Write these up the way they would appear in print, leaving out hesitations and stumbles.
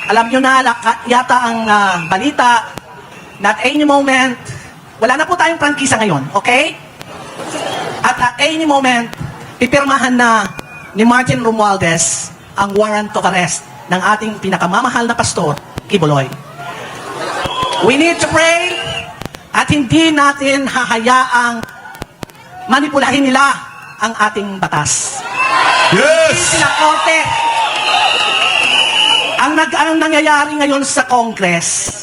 Alam nyo na yata ang balita na at any moment, wala na po tayong prangkisa ngayon, okay? At any moment, pipirmahan na ni Martin Romualdez ang warrant of arrest ng ating pinakamamahal na pastor, Kibuloy. We need to pray at hindi natin hahayaang manipulahin nila ang ating batas. Yes! Sila korte. Ang nangyayari ngayon sa Congress,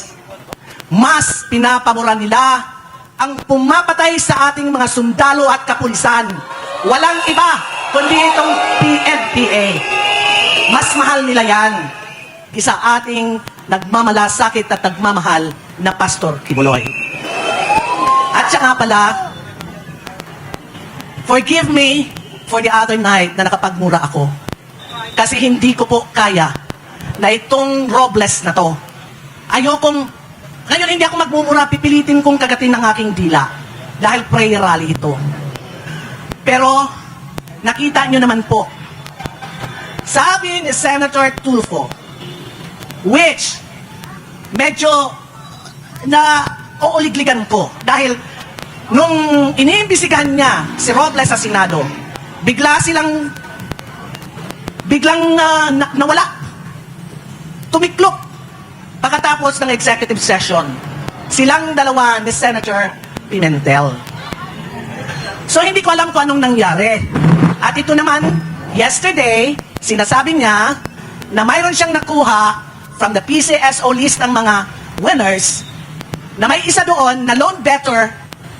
mas pinapamura nila ang pumapatay sa ating mga sundalo at kapulisan. Walang iba kundi itong PNPA. Mas mahal nila yan isa ating nagmamalasakit at nagmamahal na Pastor Kibuloy. At saka pala, forgive me for the other night na nakapagmura ako. Kasi hindi ko po kaya na itong Robles na to. Ngayon hindi ako magmumura, pipilitin kong kagatin ng aking dila. Dahil prayer rally ito. Pero, nakita nyo naman po, sabi ni Senator Tulfo, which medyo na uuligligan ko dahil nung iniimbisigahan niya si Robles sa Senado, biglang nawala. Tumiklop pagkatapos ng executive session. Silang dalawa ni Senator Pimentel. So hindi ko alam kung anong nangyari. At ito naman, yesterday, sinasabi niya na mayroon siyang nakuha from the PCSO list ng mga winners na may isa doon na loan debtor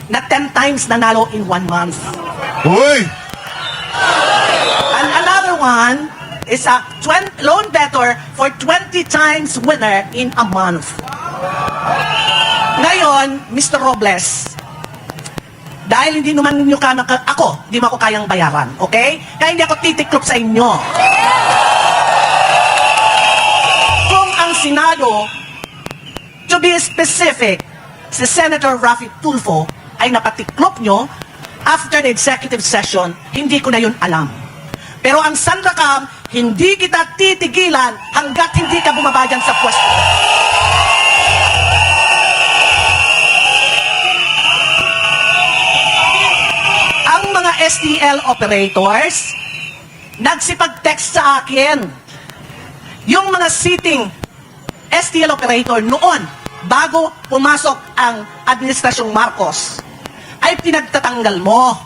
na 10 times nanalo in 1 month. Uy! And another one is a loan debtor for 20 times winner in a month. Ngayon, Mr. Robles, dahil hindi naman ninyo hindi mo ako kayang bayaran, okay? Kaya hindi ako titiklop sa inyo. Kung ang Senado, to be specific, si Senator Raffy Tulfo ay napatiklop nyo after the executive session, hindi ko na yun alam. Pero ang Sandracam, hindi kita titigilan hanggat hindi ka bumaba dyan sa pwesto. Ang mga STL operators, nagsipag-text sa akin. Yung mga sitting STL operator noon, bago pumasok ang Administrasyong Marcos, ay pinagtatanggal mo.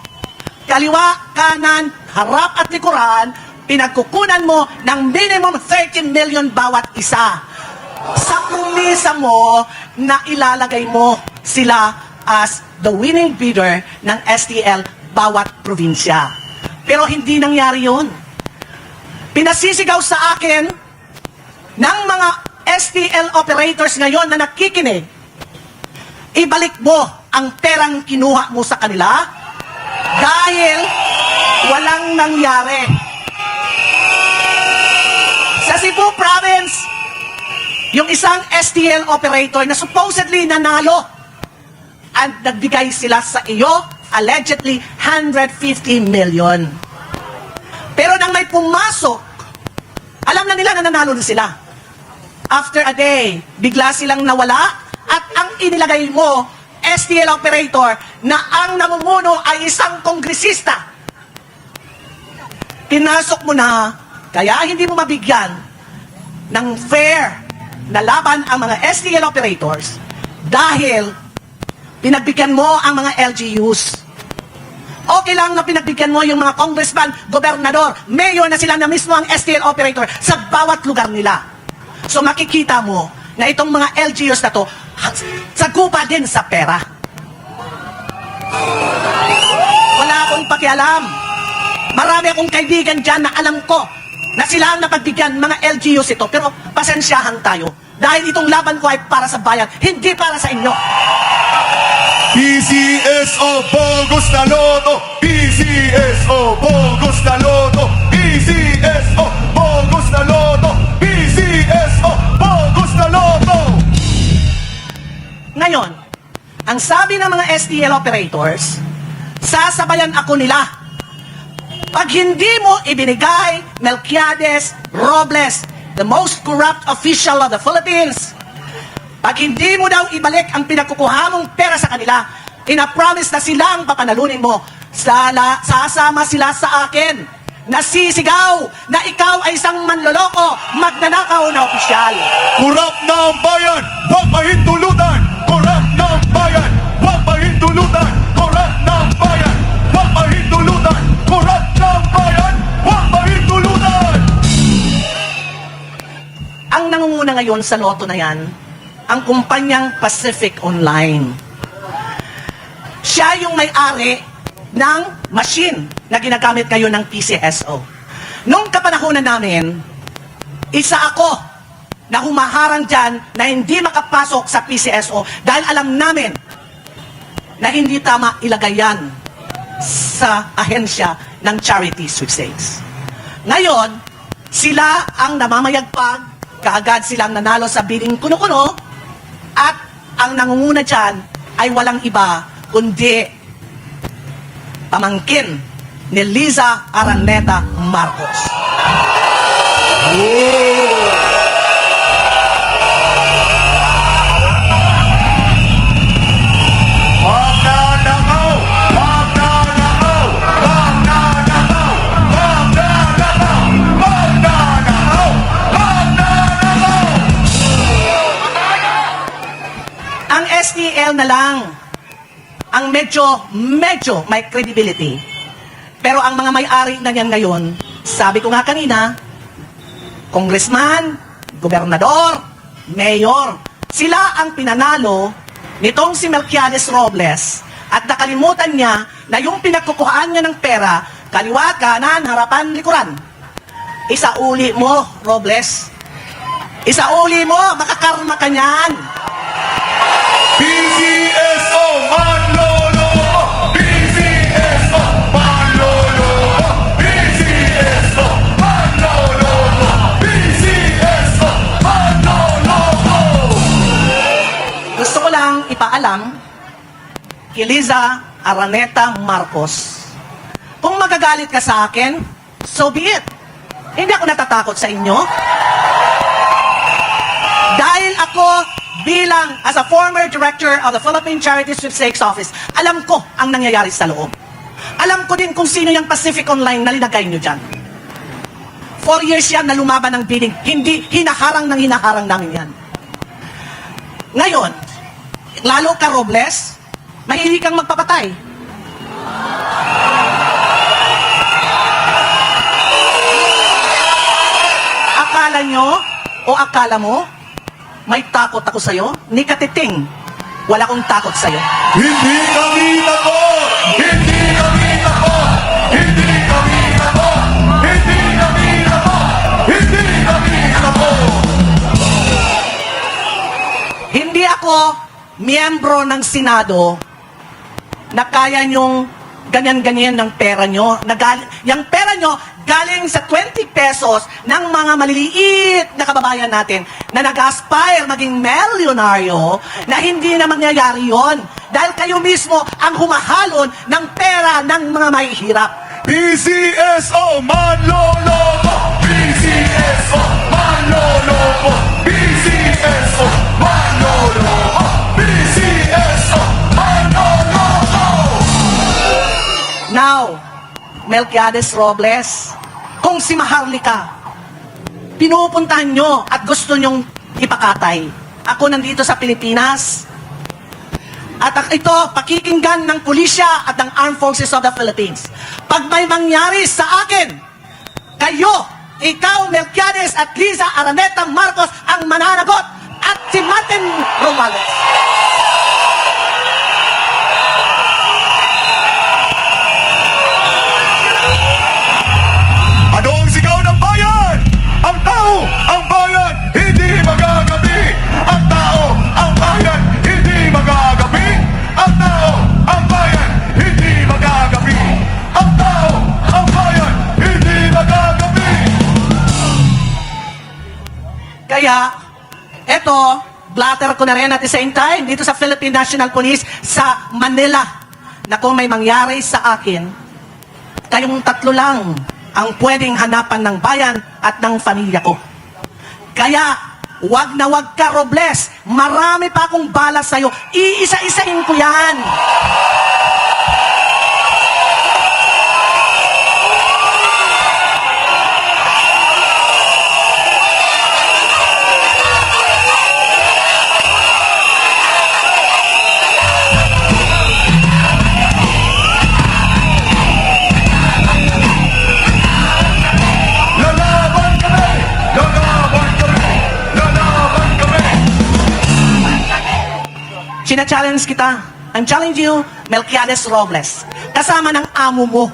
Kaliwa, kanan, harap at likuran, pinagkukunan mo ng minimum 30 million bawat isa. Sa promesa mo na ilalagay mo sila as the winning bidder ng STL bawat probinsya. Pero hindi nangyari yun. Pinasisigaw sa akin ng mga STL operators ngayon na nakikinig, ibalik mo ang perang kinuha mo sa kanila dahil walang nangyari. Sa Cebu Province, yung isang STL operator na supposedly nanalo at nagbigay sila sa iyo, allegedly 150 million. Pero nang may pumasok, alam na nila na nanalo na sila. After a day, bigla silang nawala at ang inilagay mo, STL operator, na ang namumuno ay isang kongresista. Pinasok mo na, kaya hindi mo mabigyan ng fair na laban ang mga STL operators dahil pinagbigyan mo ang mga LGUs. Okay lang na pinagbigyan mo yung mga congressman, gobernador, mayor na sila na mismo ang STL operator sa bawat lugar nila. So makikita mo na itong mga LGUs na to, sagupa din sa pera. Wala akong pakialam. Marami akong kaibigan dyan na alam ko na sila ang napagbigyan mga LGUs ito. Pero pasensyahan tayo. Dahil itong laban ko ay para sa bayan, hindi para sa inyo. PCSO bogus na loto! PCSO bogus na loto! PCSO bogus na loto! PCSO bogus na loto! Ngayon, ang sabi ng mga STL operators, sasabayan ako nila. Pag hindi mo ibinigay, Melquiades, Robles, the most corrupt official of the Philippines. Pag hindi mo daw ibalik ang pinagkukuha mong pera sa kanila, ina-promise na silang papanalunin mo. Sasama sila sa akin. Nasisigaw na ikaw ay isang manloloko, magnanakaw na opisyal. Kurap na ang bayan, huwag mahintulutan! Kurap na ang bayan, huwag mahintulutan! Kurap na ang bayan, huwag mahintulutan! Kurap na ang bayan, huwag mahintulutan! Ang nangunguna ngayon sa loto na yan, ang kumpanyang Pacific Online. Siya yung may-ari ng machine na ginagamit ngayon ng PCSO. Nung kapanahonan namin, isa ako na humaharang dyan na hindi makapasok sa PCSO dahil alam namin na hindi tama ilagay yan sa ahensya ng charity sweepstakes. Ngayon, sila ang namamayagpag, kaagad silang nanalo sa bidding kuno-kuno, at ang nangunguna dyan ay walang iba kundi pamangkin ni Liza Araneta Marcos. Magnanakaw! Magnanakaw! Magnanakaw! Magnanakaw! Magnanakaw! Magnanakaw! Ang STL na lang ang medyo may credibility. Pero ang mga may-ari na yan ngayon, sabi ko nga kanina, congressman, gobernador, mayor, sila ang pinanalo nitong si Melquiades Robles at nakalimutan niya na yung pinagkukuhaan niya ng pera, kaliwa, kanan, harapan, likuran. Isauli mo, Robles. Isauli mo, makakarma ka niyan. PCSO manloloko! PCSO manloloko! PCSO manloloko! PCSO manloloko! Gusto ko lang ipaalam kay Liza Araneta Marcos, kung magagalit ka sa akin, so be it. Hindi ako natatakot sa inyo. Dahil ako bilang as a former director of the Philippine Charity Sweepstakes Office, alam ko ang nangyayari sa loob. Alam ko din kung sino yung Pacific Online na linagay nyo dyan. 4 years yan na lumaban ng bidding. Hindi hinaharang namin yan. Ngayon, lalo ka, Robles, mahilig kang magpapatay. Akala nyo o akala mo may takot ako sa'yo? Ni katiting, wala akong takot sa'yo. Hindi kami takot! Hindi kami takot! Hindi kami takot! Hindi kami takot! Hindi kami takot! Hindi ako miyembro ng Senado na kaya nyong ganyan-ganyan ng pera nyo. Yung pera nyo galing sa 20 pesos ng mga maliliit na kababayan natin na nag-aspire maging milyonaryo na hindi na mangyayari yon dahil kayo mismo ang humahalon ng pera ng mga mahihirap. PCSO manloloko! PCSO manloloko! PCSO manloloko! PCSO manloloko! Now, Melquiades Robles, kung si Maharlika, pinupuntahan nyo at gusto nyong ipakatay. Ako nandito sa Pilipinas, at ito, pakikinggan ng pulisya at ng Armed Forces of the Philippines. Pag may mangyari sa akin, kayo, ikaw, Melquiades at Liza Araneta Marcos ang mananagot at si Martin Romualdez. Ano ang sigaw ng bayan? Ang tao, ang bayan, hindi magagabi. Ang tao, ang bayan, hindi magagabi. Ang tao, ang bayan, hindi magagabi. Ang tao, ang bayan, hindi magagabi. Kaya, eto, blatter ko na rin at the same time dito sa Philippine National Police sa Manila na kung may mangyari sa akin, kayong tatlo lang ang pwedeng hanapan ng bayan at ng pamilya ko. Kaya, wag na wag ka, Robles. Marami pa akong bala sa'yo. Iisa-isahin ko yan. Lalaban kami! Lalaban kami! Lalaban kami! China-challenge kita. I'm challenging you, Melquiades Robles. Kasama ng amo mo.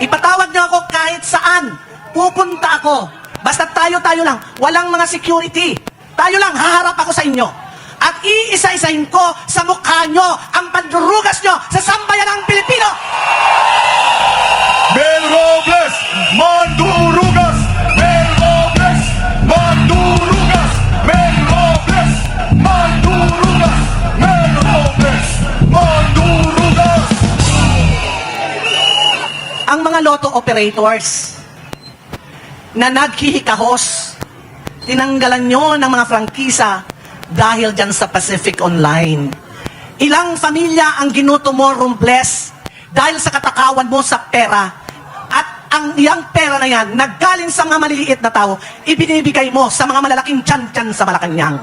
Ipatawag niyo ako kahit saan. Pupunta ako. Basta tayo-tayo lang. Walang mga security. Tayo lang, haharap ako sa inyo. At iisa-isahin ko sa mukha nyo ang pandurugas nyo sa sambayan ng Pilipino. Mel Robles! Mandurugas! Mel Robles! Mandurugas! Mel Robles! Mandurugas! Mel Robles! Mandurugas! Ang mga lotto operators na naghihikahos, tinanggalan nyo ng mga prangkisa dahil dyan sa Pacific Online. Ilang pamilya ang ginuto mo, Robles, dahil sa katakawan mo sa pera. At ang iyang pera na yan, naggaling sa mga maliliit na tao, ibinibigay mo sa mga malalaking tiyan-tiyan sa Malacanang.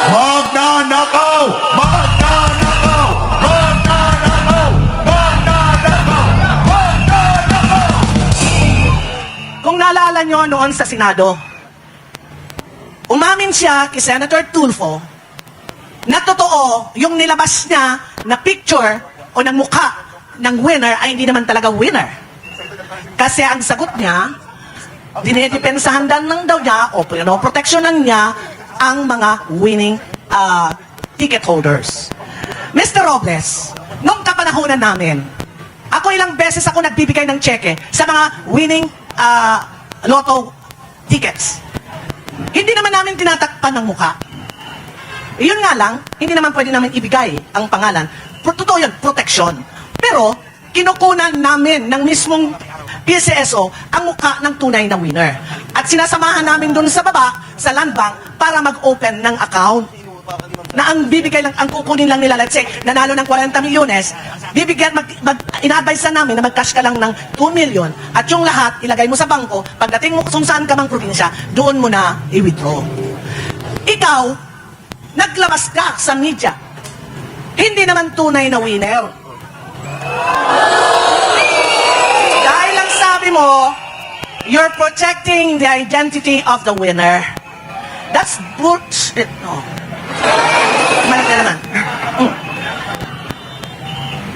Magnanakaw! Magnanakaw! Magnanakaw! Magnanakaw! Magnanakaw! Kung naalala nyo noon sa Senado, umamin siya kay Senator Tulfo na totoo yung nilabas niya na picture o ng mukha ng winner ay hindi naman talaga winner. Kasi ang sagot niya, dinedepensahan lang daw niya o pinoproteksyonan niya ang mga winning ticket holders. Mr. Robles, nung kapanahonan namin, ako ilang beses ako nagbibigay ng cheque sa mga winning lotto tickets. Hindi naman namin tinatakpan ng mukha. Yun nga lang, hindi naman pwede namin ibigay ang pangalan. Totoo yun, protection. Pero, kinukunan namin ng mismong PCSO ang mukha ng tunay na winner. At sinasamahan namin doon sa baba, sa land bank, para mag-open ng account. Na ang bibigay lang, ang kukunin lang nila, let's say, nanalo ng 40 milyones, bibigyan, ina-advise na namin na mag-cash ka lang ng 2 million, at yung lahat, ilagay mo sa bangko, pagdating mo kung saan ka mang probinsya, doon mo na i-withdraw. Ikaw, naglabas ka sa media. Hindi naman tunay na winner. Dahil lang sabi mo, you're protecting the identity of the winner. That's bullshit, no? Malag na naman.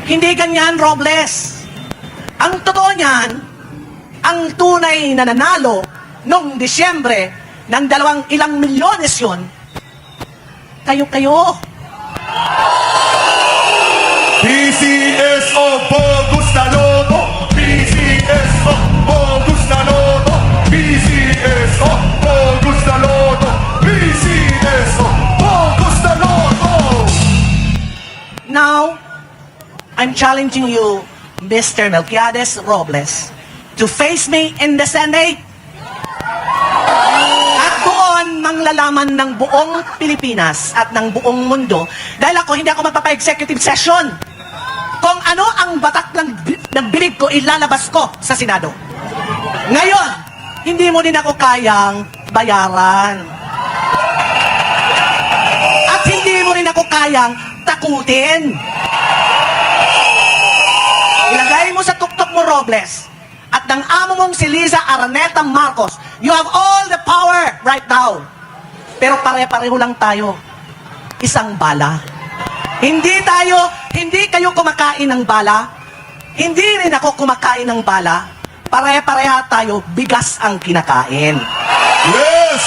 Hindi ganyan, Robles. Ang totoo niyan, ang tunay na nanalo noong Disyembre ng ilang milyones yun, kayo-kayo. PCSO Bogus na Loto! PCSO Bogus na Loto! PCSO Bogus na Loto! PCSO Bogus na Loto! Now, I'm challenging you, Mr. Melquiades Robles, to face me in the Senate. At doon, manglalaman ng buong Pilipinas at ng buong mundo, dahil ako, hindi ako magpapa-executive session. Kung ano ang batak ng bibig ko, ilalabas ko sa Senado. Ngayon, hindi mo din ako kayang bayaran. At hindi mo rin ako kayang takutin. Ilagay mo sa tuktok mo, Robles, at ng amo mong si Liza Araneta Marcos, you have all the power right now. Pero pare-pareho lang tayo. Isang bala. Hindi kayo kumakain ng bala. Hindi rin ako kumakain ng bala. Pare-pareha tayo, bigas ang kinakain. Yes!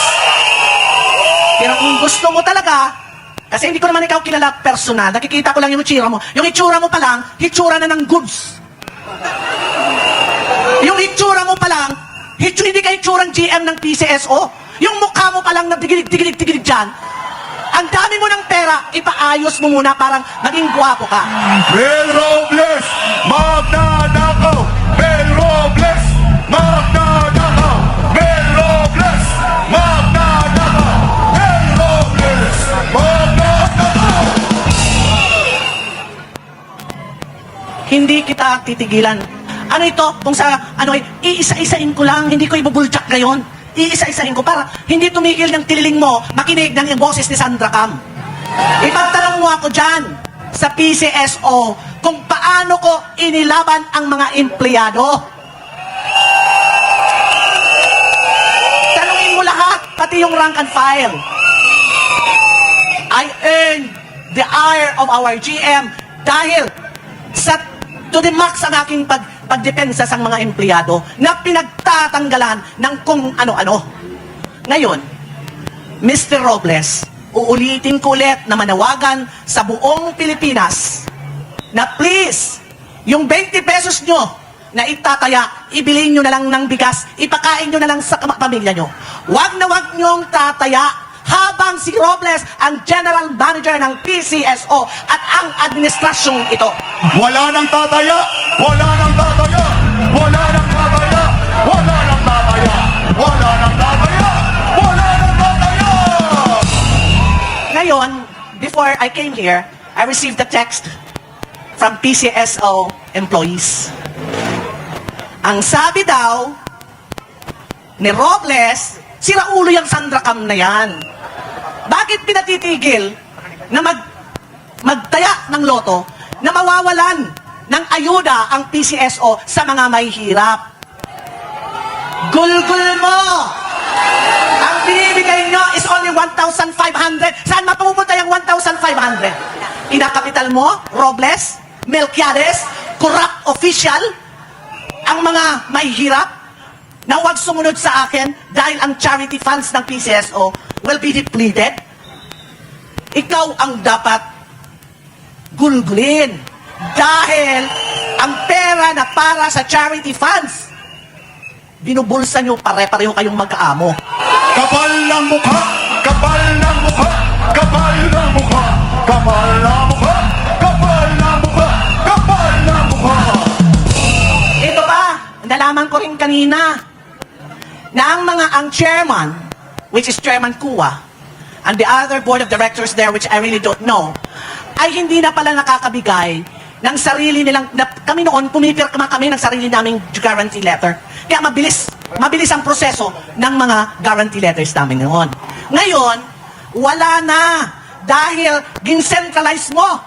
Pero kung gusto mo talaga, kasi hindi ko naman ikaw kilala personal, nakikita ko lang yung itsura mo. Yung itsura mo pa lang, itsura na ng goods. Yung itsura mo pa lang, hindi ka itsurang GM ng PCSO. Yung mukha mo pa lang na digilig dyan. Ang dami mo ng pera, ipaayos mo muna parang maging gwapo ka. Mel Robles! Magnanakaw! Mel Robles! Magnanakaw! Mel Robles! Magnanakaw! Hindi kita titigilan. Ano ito? Kung sa, iisa-isain ko lang, hindi ko ibubultsak ngayon. Iisa-isain ko para hindi tumigil ng tililing mo, makinig ng boses ni Sandra Cam. Ipagtanong mo ako dyan sa PCSO kung paano ko inilaban ang mga empleyado. Tanungin mo lahat, pati yung rank and file. I earned the ire of our GM dahil to the max ang aking pagdepensa sa mga empleyado na pinagtatanggalan ng kung ano-ano. Ngayon, Mr. Robles, uulitin ko ulit na manawagan sa buong Pilipinas na please, yung 20 pesos nyo na itataya, ibilin nyo na lang ng bigas, ipakain nyo na lang sa pamilya nyo. Wag na wag nyong tataya habang si Robles ang General Manager ng PCSO at ang administrasyong ito. Wala nang tataya! Wala nang tataya! Wala nang tataya! Wala nang tataya! Wala nang tataya! Wala nang tataya! Ngayon, before I came here, I received a text from PCSO employees. Ang sabi daw ni Robles, sira ulo yung Sandra Cam na yan. Bakit pinatitigil na magtaya ng loto na mawawalan ng ayuda ang PCSO sa mga mahihirap? Gulgul mo! Ang binibigay nyo is only 1,500. Saan mapupunta yung 1,500? Inakapital mo, Robles, Melquiades, corrupt official, ang mga mahihirap na huwag sumunod sa akin dahil ang charity funds ng PCSO will be depleted. Ikaw ang dapat gulgulin dahil ang pera na para sa charity funds, binubulsa nyo, pare-pareho kayong magkaamo. Kapal ng mukha! Kapal ng mukha! Kapal ng mukha! Kapal ng mukha! Kapal ng mukha! Kapal ng mukha! Ito pa, nalaman ko rin kanina na ang chairman, which is Chairman Kua, and the other board of directors there, which I really don't know, ay hindi na pala nakakabigay ng sarili nilang, kami noon, pumipirma kami ng sarili naming guarantee letter. Kaya mabilis ang proseso ng mga guarantee letters namin noon. Ngayon, wala na. Dahil gincentralize mo,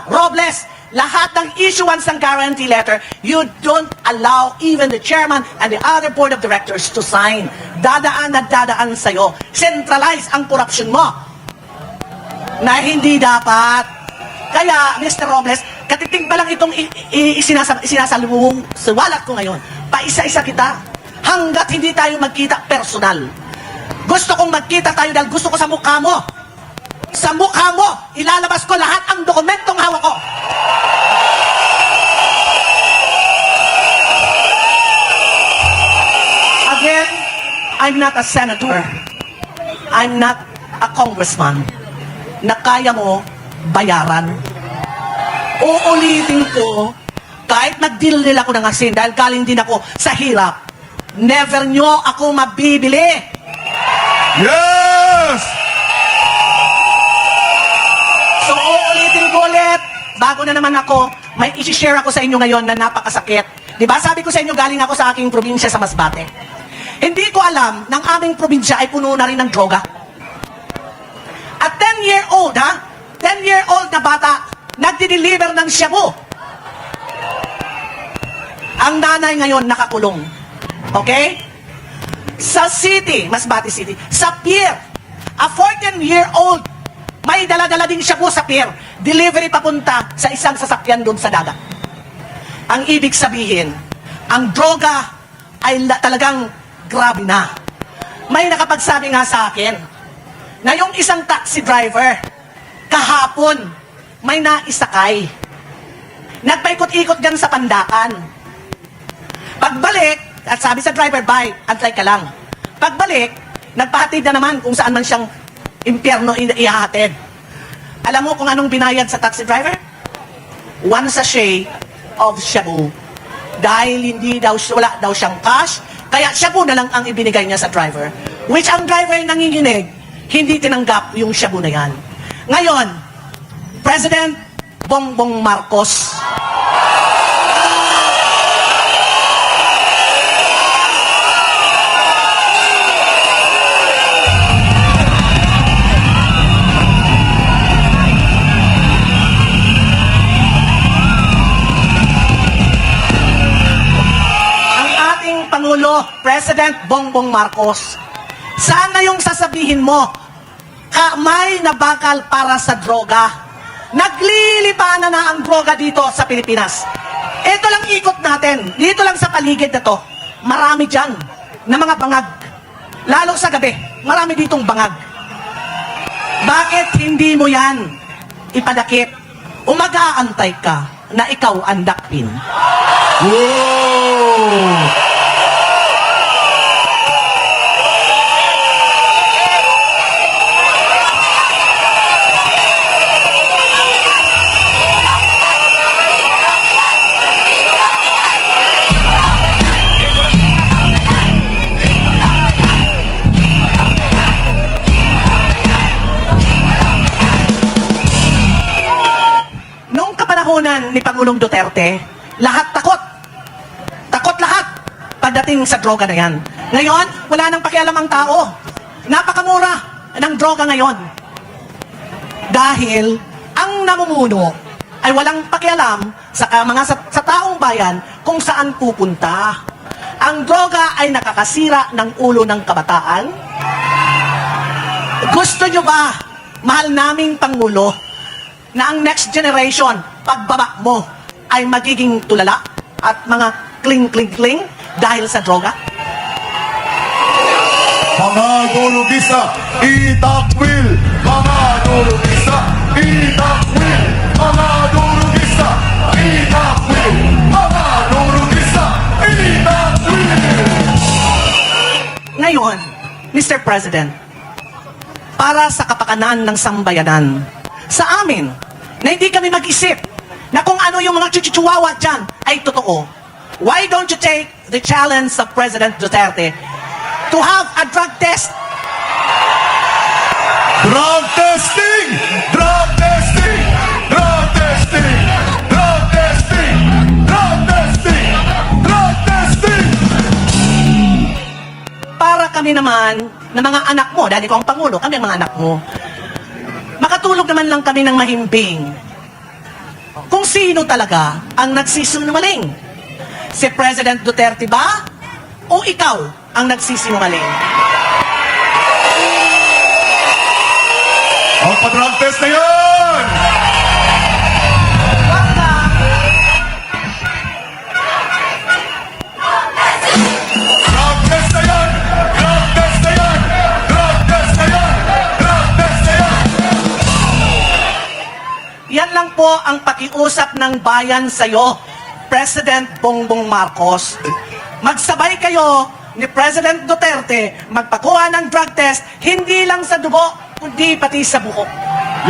Robles, lahat ng issuance ng guarantee letter, you don't allow even the chairman and the other board of directors to sign. Dadaan na dadaan sa'yo. Centralize ang corruption mo. Na hindi dapat. Kaya, Mr. Robles, katiting pa lang itong sinasalubong sa walat ko ngayon. Paisa-isa kita. Hanggat hindi tayo magkita personal. Gusto kong magkita tayo dahil gusto ko sa mukha mo. Sa mukha mo, ilalabas ko lahat ang dokumentong hawak ko. Again, I'm not a senator. I'm not a congressman na kaya mo bayaran. Uulitin ko, kahit nag-deal ako ng asin dahil galing din ako sa hirap, never nyo ako mabibili. Yes! So, uulitin ko ulit, bago na naman ako, may isi-share ako sa inyo ngayon na napakasakit. Diba? Sabi ko sa inyo, galing ako sa aking probinsya sa Masbate. Hindi ko alam, ng aming probinsya ay puno na rin ng droga. At 10-year-old, 10-year-old na bata, nagdi-deliver ng shabu. Ang nanay ngayon nakakulong. Okay? Sa city, Masbate City, sa pier, a 14-year-old, may dala-dala ding shabu sa pier. Delivery papunta sa isang sasakyan doon sa dagat. Ang ibig sabihin, ang droga ay talagang grabe na. May nakapagsabi nga sa akin na yung isang taxi driver, kahapon, may naisakay. Nagpaikot-ikot dyan sa Pandakan. Pagbalik, at sabi sa driver, bye, antay ka lang. Pagbalik, nagpahatid na naman kung saan man siyang impyerno ihahatid. Alam mo kung anong binayad sa taxi driver? 1 sachet of shabu. Dahil wala daw siyang cash, kaya shabu na lang ang ibinigay niya sa driver. Which ang driver nanginginig, hindi tinanggap yung shabu na yan. Ngayon, President Bongbong Marcos, President Bongbong Marcos, sana yung sasabihin mo, kamay na bakal para sa droga. Naglilipanan na ang droga dito sa Pilipinas. Ito lang ikot natin, dito lang sa paligid na to. Marami dyan na mga bangag. Lalo sa gabi, marami ditong bangag. Bakit hindi mo yan ipadakip? O mag-aantay ka na ikaw ang dakpin? Wow! Noong kapanahonan ni Pangulong Duterte, lahat takot. Takot lahat pagdating sa droga na yan. Ngayon, wala nang pakialam ang tao. Napakamura ng droga ngayon. Dahil ang namumuno ay walang pakialam sa sa taong bayan kung saan pupunta. Ang droga ay nakakasira ng ulo ng kabataan. Gusto nyo ba, mahal naming Pangulo, na ang next generation, pagbaba mo, ay magiging tulala at mga kling-kling-kling dahil sa droga? Mga durugista, itakwil! Mga durugista, itakwil! Mga durugista, itakwil! Mga durugista, itakwil! Ngayon, Mr. President, para sa kapakanan ng sambayanan, sa amin, na hindi kami mag-isip na kung ano yung mga chuchuwawa dyan ay totoo, why don't you take the challenge of President Duterte to have a drug test? Drug testing! Drug testing! Drug testing! Drug testing! Drug testing! Drug testing! Para kami naman, na mga anak mo, dahil ikaw ang Pangulo, kami ang mga anak mo, makatulog naman lang kami ng mahimbing kung sino talaga ang nagsisinungaling. Si President Duterte ba? O ikaw ang nagsisinungaling? Ang pa-drug test na yan! Wag ka! Drug test na yan! Drug test na yan! Drug test na yan! Drug test na yan! Yan lang po ang pakiusap ng bayan sa'yo, President Bongbong Marcos. Magsabay kayo ni President Duterte magpakuha ng drug test, hindi lang sa dugo, kundi pati sa buhok.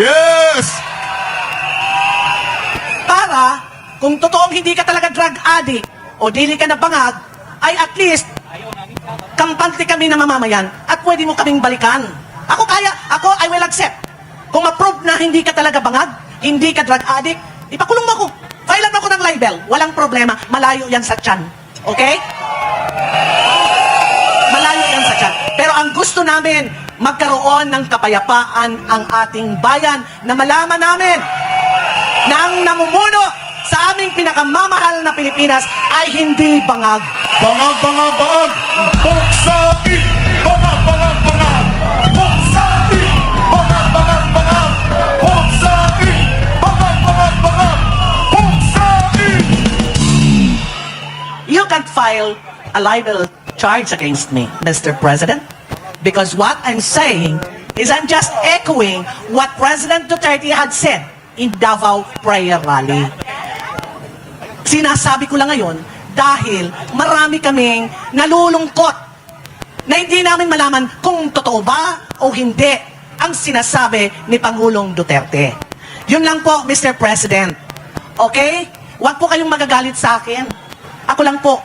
Yes! Para, kung totoong hindi ka talaga drug addict o dili ka na bangag, ay at least, kampante kami na mamamayan at pwede mo kaming balikan. Ako I will accept. Kung ma-prove na hindi ka talaga bangag, hindi ka drug addict, ipakulong mo ako. Filean mo ako ng libel. Walang problema. Malayo yan sa tiyan. Okay? Malayo yan sa tiyan. Pero ang gusto namin, magkaroon ng kapayapaan ang ating bayan na malaman namin na ang namumuno sa aming pinakamamahal na Pilipinas ay hindi bangag. Bangag, bangag, bangag! Buksain! Bangag, bangag, bangag! Buksain! Bangag, bangag, bangag! Buksain! Bangag, bangag, bangag! Buksain! You can file a libel charge against me, Mr. President, because what I'm saying is I'm just echoing what President Duterte had said in Davao Prayer Rally. Sinasabi ko lang ngayon dahil marami kaming nalulungkot na hindi namin malaman kung totoo ba o hindi ang sinasabi ni Pangulong Duterte. Yun lang po, Mr. President. Okay? Huwag po kayong magagalit sa akin. Ako lang po.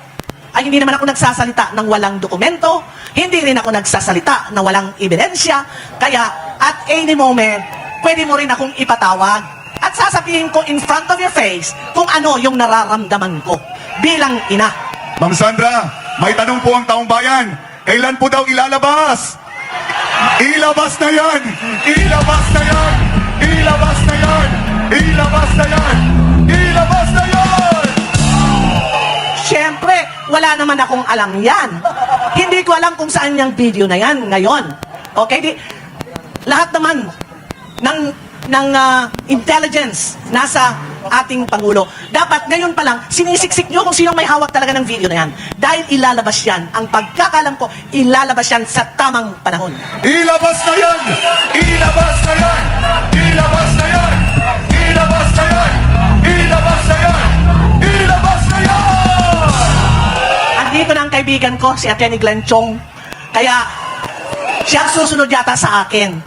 Ay hindi naman ako nagsasalita ng walang dokumento, hindi rin ako nagsasalita na walang ebidensya, kaya at any moment, pwede mo rin akong ipatawag at sasabihin ko in front of your face kung ano yung nararamdaman ko bilang ina. Ma'am Sandra, may tanong po ang taong bayan. Kailan po daw ilalabas? Ilabas na yan! Ilabas na yan! Ilabas na yan! Ilabas na yan! Ilabas na yan! Siyempre, wala Wala naman akong alam yan. Hindi ko alam kung saan yung video na yan ngayon. Okay? Lahat naman ng intelligence nasa ating Pangulo. Dapat ngayon pa lang, sinisiksik nyo kung sino may hawak talaga ng video na yan. Dahil ilalabas yan. Ang pagkakalam ko, ilalabas yan sa tamang panahon. Ilabas na yan! Ilabas na yan! Ilabas na yan! Ilabas na yan! Ilabas na yan! Ilabas na yan! Andito na ang kaibigan ko, si Atty. Glenn Chong. Kaya, siya ang susunod yata sa akin.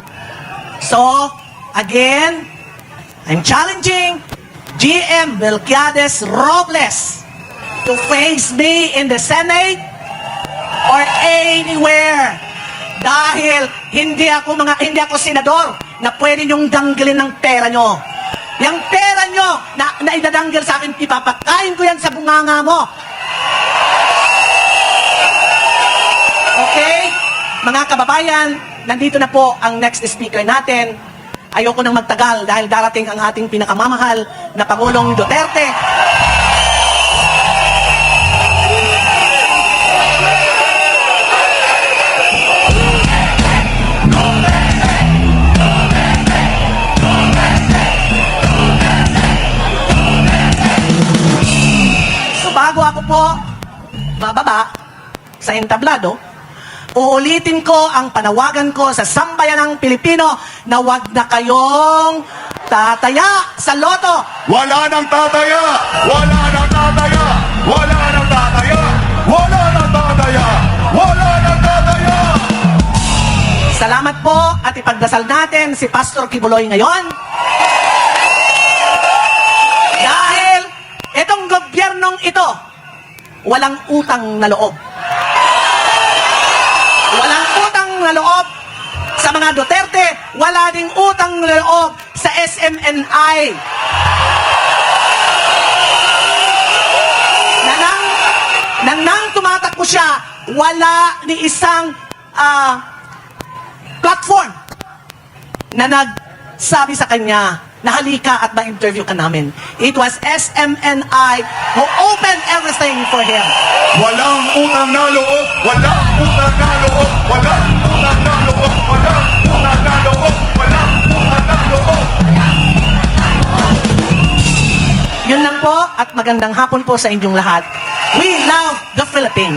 So, again, I'm challenging GM Melquiades Robles to face me in the Senate or anywhere. Dahil hindi ako senador na pwede niyong danggilin ng pera nyo. Yung pera nyo na idadanggil sa akin, ipapakain ko yan sa bunganga mo. Okay? Mga kababayan, nandito na po ang next speaker natin. Ayoko nang magtagal dahil darating ang ating pinakamamahal na Pangulong Duterte. So bago ako po bababa sa entablado, uulitin ko ang panawagan ko sa sambayanang Pilipino na wag na kayong tataya sa loto. Wala nang tataya! Wala nang tataya! Wala nang tataya! Wala nang tataya! Wala nang tataya! Salamat po at ipagdasal natin si Pastor Kibuloy ngayon. Dahil itong gobyernong ito, walang utang na loob. Walang utang na loob sa mga Duterte, wala ding utang na loob sa SMNI. Nang tumatakbo siya, wala ni isang platform na nagsabi sa kanya na halika at ma-interview ka namin. It was SMNI who opened everything for him. Walang utang na loob! Walang utang na loob! Walang utang na loob! Walang utang na loob! Walang utang na loob! Yun lang po at magandang hapon po sa inyong lahat. We love the Philippines.